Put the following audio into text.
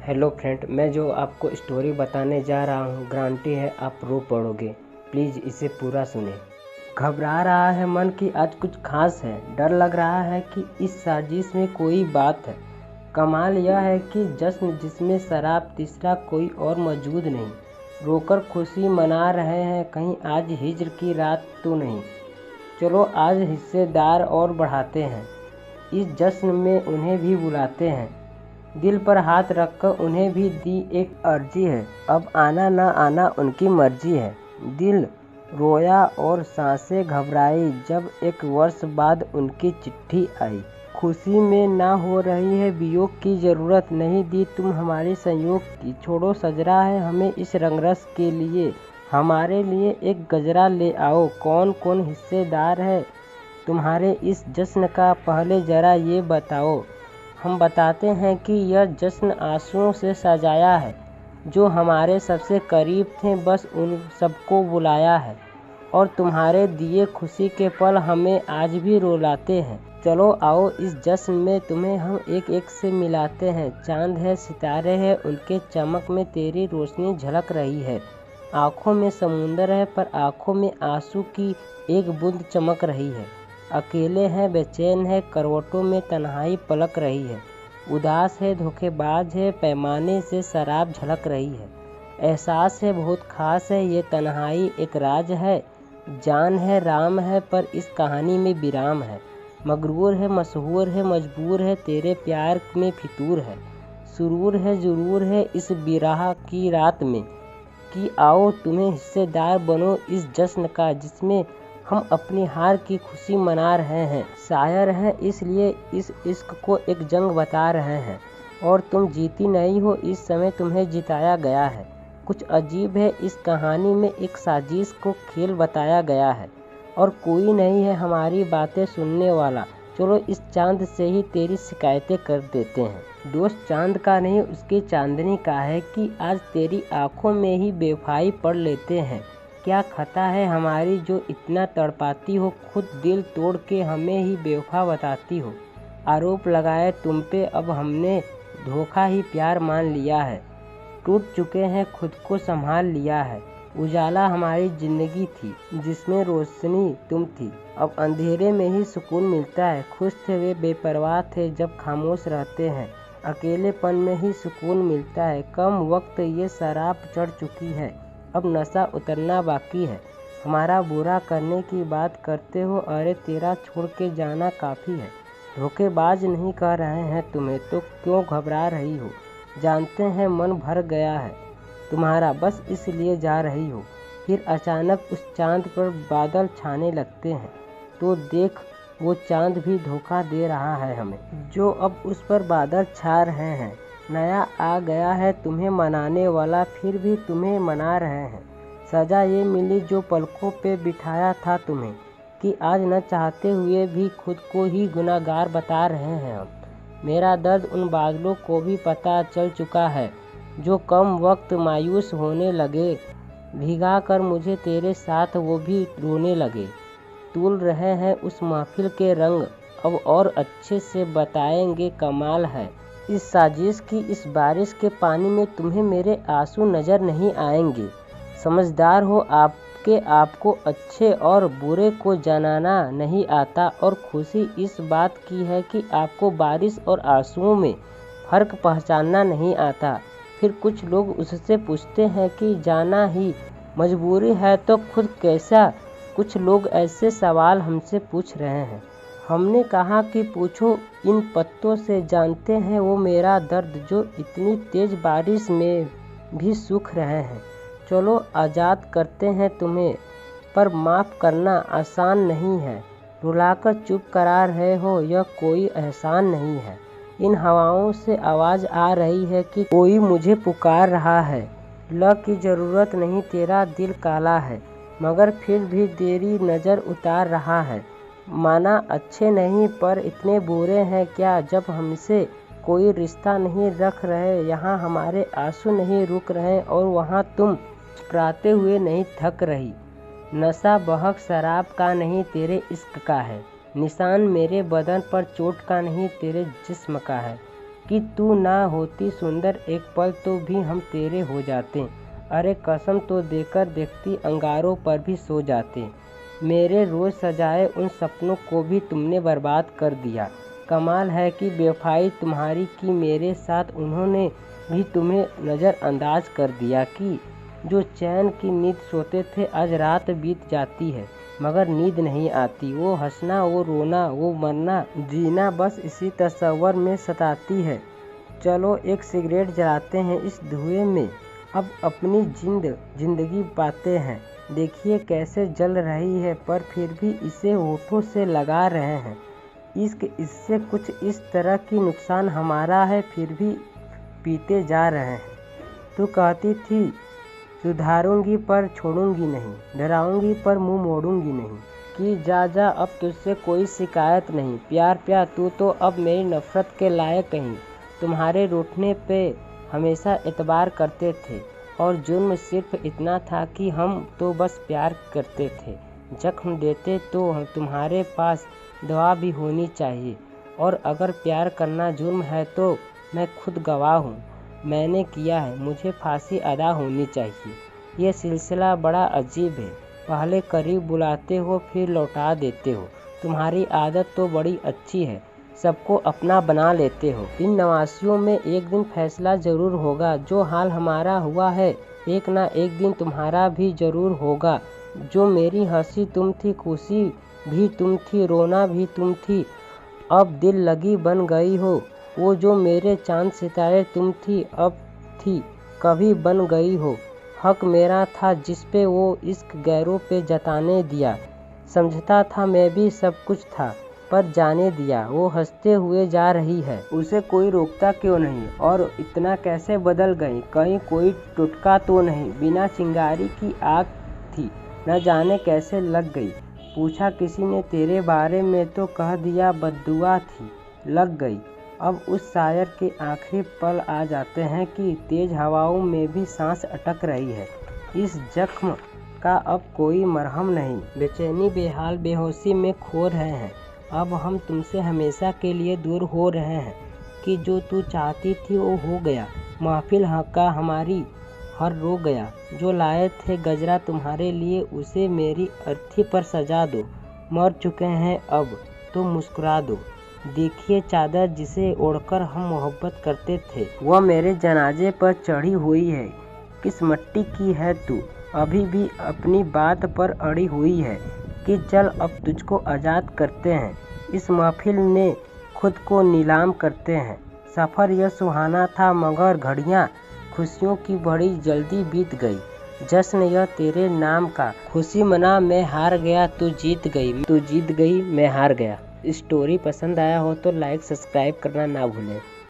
Hello friend, मैं जो आपको स्टोरी बताने जा रहा हूँ गारंटी है आप रो पड़ोगे। प्लीज़ इसे पूरा सुने। घबरा रहा है मन कि आज कुछ खास है। डर लग रहा है कि इस साजिश में कोई बात है। कमाल यह है कि जश्न जिसमें शराब तीसरा कोई और मौजूद नहीं। रोकर खुशी मना रहे हैं, कहीं आज हिज्र की रात तो नहीं। चलो आज हिस्सेदार और बढ़ाते हैं, इस जश्न में उन्हें भी बुलाते हैं। दिल पर हाथ रखकर उन्हें भी दी एक अर्जी है, अब आना ना आना उनकी मर्जी है। दिल रोया और सांसें घबराई जब 1 वर्ष बाद उनकी चिट्ठी आई। खुशी में ना हो रही है वियोग की, ज़रूरत नहीं दी तुम हमारे संयोग की। छोड़ो सजरा है हमें इस रंगरस के लिए, हमारे लिए एक गजरा ले आओ। कौन कौन हिस्सेदार है तुम्हारे इस जश्न का, पहले ज़रा ये बताओ। हम बताते हैं कि यह जश्न आंसुओं से सजाया है। जो हमारे सबसे करीब थे बस उन सबको बुलाया है, और तुम्हारे दिए खुशी के पल हमें आज भी रुलाते हैं। चलो आओ इस जश्न में तुम्हें हम एक एक से मिलाते हैं। चांद है सितारे हैं, उनके चमक में तेरी रोशनी झलक रही है। आँखों में समुंदर है पर आँखों में आंसू की एक बूंद चमक रही है। अकेले हैं बेचैन है, करवटों में तन्हाई पलक रही है। उदास है धोखेबाज है, पैमाने से शराब झलक रही है। एहसास है बहुत खास है, ये तन्हाई एक राज है। जान है राम है पर इस कहानी में विराम है। मगरूर है मशहूर है, मजबूर है तेरे प्यार में फितूर है। सुरूर है जरूर है इस बिरह की रात में, कि आओ तुम्हें हिस्सेदार बनो इस जश्न का, जिसमें हम अपनी हार की खुशी मना रहे हैं। शायर हैं इसलिए इस इश्क को एक जंग बता रहे हैं, और तुम जीती नहीं हो, इस समय तुम्हें जिताया गया है। कुछ अजीब है इस कहानी में, एक साजिश को खेल बताया गया है, और कोई नहीं है हमारी बातें सुनने वाला। चलो इस चांद से ही तेरी शिकायतें कर देते हैं। दोस्त चांद का नहीं उसकी चांदनी का है, कि आज तेरी आंखों में ही बेवफाई पढ़ लेते हैं। क्या खता है हमारी जो इतना तड़पाती हो, खुद दिल तोड़ के हमें ही बेवफा बताती हो। आरोप लगाए तुम पे अब हमने, धोखा ही प्यार मान लिया है। टूट चुके हैं खुद को संभाल लिया है। उजाला हमारी जिंदगी थी जिसमें रोशनी तुम थी, अब अंधेरे में ही सुकून मिलता है। खुश थे वे बेपरवाह थे जब खामोश रहते हैं, अकेलेपन में ही सुकून मिलता है। कम वक्त ये शराब चढ़ चुकी है, अब नशा उतरना बाकी है। हमारा बुरा करने की बात करते हो, अरे तेरा छोड़ के जाना काफ़ी है। धोखेबाज नहीं कह रहे हैं तुम्हें, तो क्यों घबरा रही हो। जानते हैं मन भर गया है तुम्हारा, बस इसलिए जा रही हो। फिर अचानक उस चांद पर बादल छाने लगते हैं, तो देख वो चांद भी धोखा दे रहा है हमें, जो अब उस पर बादल छा रहे हैं। नया आ गया है तुम्हें मनाने वाला, फिर भी तुम्हें मना रहे हैं। सज़ा ये मिली जो पलकों पे बिठाया था तुम्हें, कि आज न चाहते हुए भी खुद को ही गुनाहगार बता रहे हैं हम। मेरा दर्द उन बादलों को भी पता चल चुका है, जो कम वक्त मायूस होने लगे। भिगा कर मुझे तेरे साथ वो भी रोने लगे। तूल रहे हैं उस महफिल के रंग, अब और अच्छे से बताएंगे कमाल है। इस साजिश की इस बारिश के पानी में तुम्हें मेरे आंसू नज़र नहीं आएंगे। समझदार हो आपके आपको अच्छे और बुरे को जानना नहीं आता, और खुशी इस बात की है कि आपको बारिश और आंसुओं में फ़र्क पहचानना नहीं आता। फिर कुछ लोग उससे पूछते हैं कि जाना ही मजबूरी है तो खुद कैसा। कुछ लोग ऐसे सवाल हमसे पूछ रहे हैं। हमने कहा कि पूछो इन पत्तों से, जानते हैं वो मेरा दर्द जो इतनी तेज़ बारिश में भी सूख रहे हैं। चलो आज़ाद करते हैं तुम्हें, पर माफ़ करना आसान नहीं है। रुलाकर चुप करा रहे हो यह कोई एहसान नहीं है। इन हवाओं से आवाज़ आ रही है कि कोई मुझे पुकार रहा है। ल की ज़रूरत नहीं तेरा दिल काला है, मगर फिर भी तेरी नज़र उतार रहा है। माना अच्छे नहीं पर इतने बुरे हैं क्या, जब हमसे कोई रिश्ता नहीं रख रहे। यहाँ हमारे आंसू नहीं रुक रहे, और वहाँ तुम मुस्कुराते हुए नहीं थक रही। नशा बहक शराब का नहीं तेरे इश्क का है, निशान मेरे बदन पर चोट का नहीं तेरे जिस्म का है। कि तू ना होती सुंदर एक पल तो भी हम तेरे हो जाते। अरे कसम तो देकर देखती अंगारों पर भी सो जाते। मेरे रोज़ सजाए उन सपनों को भी तुमने बर्बाद कर दिया। कमाल है कि बेवफाई तुम्हारी कि मेरे साथ उन्होंने भी तुम्हें नज़रअंदाज कर दिया कि जो चैन की नींद सोते थे आज रात बीत जाती है मगर नींद नहीं आती। वो हंसना, वो रोना, वो मरना, जीना बस इसी तस्वर में सताती है। चलो एक सिगरेट जलाते हैं इस धुएं में, अब अपनी जिंदगी पाते हैं। देखिए कैसे जल रही है पर फिर भी इसे होठों से लगा रहे हैं। इश्क इससे कुछ इस तरह की नुकसान हमारा है फिर भी पीते जा रहे हैं। तू कहती थी सुधारूंगी पर छोड़ूंगी नहीं, डराऊंगी पर मुंह मोड़ूंगी नहीं, कि जा जा अब तुझसे कोई शिकायत नहीं। प्यार तू तो अब मेरी नफरत के लायक नहीं। तुम्हारे रूठने पे हमेशा एतबार करते थे और जुर्म सिर्फ इतना था कि हम तो बस प्यार करते थे। जख्म देते तो तुम्हारे पास दवा भी होनी चाहिए। और अगर प्यार करना जुर्म है तो मैं खुद गवाह हूँ, मैंने किया है, मुझे फांसी अदा होनी चाहिए। ये सिलसिला बड़ा अजीब है, पहले करीब बुलाते हो फिर लौटा देते हो। तुम्हारी आदत तो बड़ी अच्छी है, सबको अपना बना लेते हो। इन नवासियों में एक दिन फैसला जरूर होगा। जो हाल हमारा हुआ है एक ना एक दिन तुम्हारा भी जरूर होगा। जो मेरी हंसी तुम थी, खुशी भी तुम थी, रोना भी तुम थी, अब दिल लगी बन गई हो। वो जो मेरे चांद सितारे तुम थी, अब थी कभी बन गई हो। हक मेरा था जिस पे वो इश्क गैरों पे जताने दिया। समझता था मैं भी सब कुछ था पर जाने दिया। वो हंसते हुए जा रही है, उसे कोई रोकता क्यों नहीं। और इतना कैसे बदल गई, कहीं कोई टुटका तो नहीं। बिना चिंगारी की आग थी, न जाने कैसे लग गई। पूछा किसी ने तेरे बारे में तो कह दिया बद्दुआ थी, लग गई। अब उस शायर के आखिरी पल आ जाते हैं कि तेज हवाओं में भी सांस अटक रही है। इस जख्म का अब कोई मरहम नहीं। बेचैनी बेहाल बेहोशी में खो रहे हैं। अब हम तुमसे हमेशा के लिए दूर हो रहे हैं कि जो तू चाहती थी वो हो गया। महफिल का हमारी हर रो गया। जो लाए थे गजरा तुम्हारे लिए उसे मेरी अर्थी पर सजा दो। मर चुके हैं अब तो मुस्कुरा दो। देखिए चादर जिसे ओढ़कर हम मोहब्बत करते थे वह मेरे जनाजे पर चढ़ी हुई है। किस मट्टी की है तू, अभी भी अपनी बात पर अड़ी हुई है कि चल अब तुझको आज़ाद करते हैं। इस महफिल ने खुद को नीलाम करते हैं। सफ़र यह सुहाना था मगर घड़ियाँ खुशियों की बड़ी जल्दी बीत गई। जश्न यह तेरे नाम का, खुशी मना मैं हार गया तू जीत गई, मैं हार गया। स्टोरी पसंद आया हो तो लाइक सब्सक्राइब करना ना भूलें।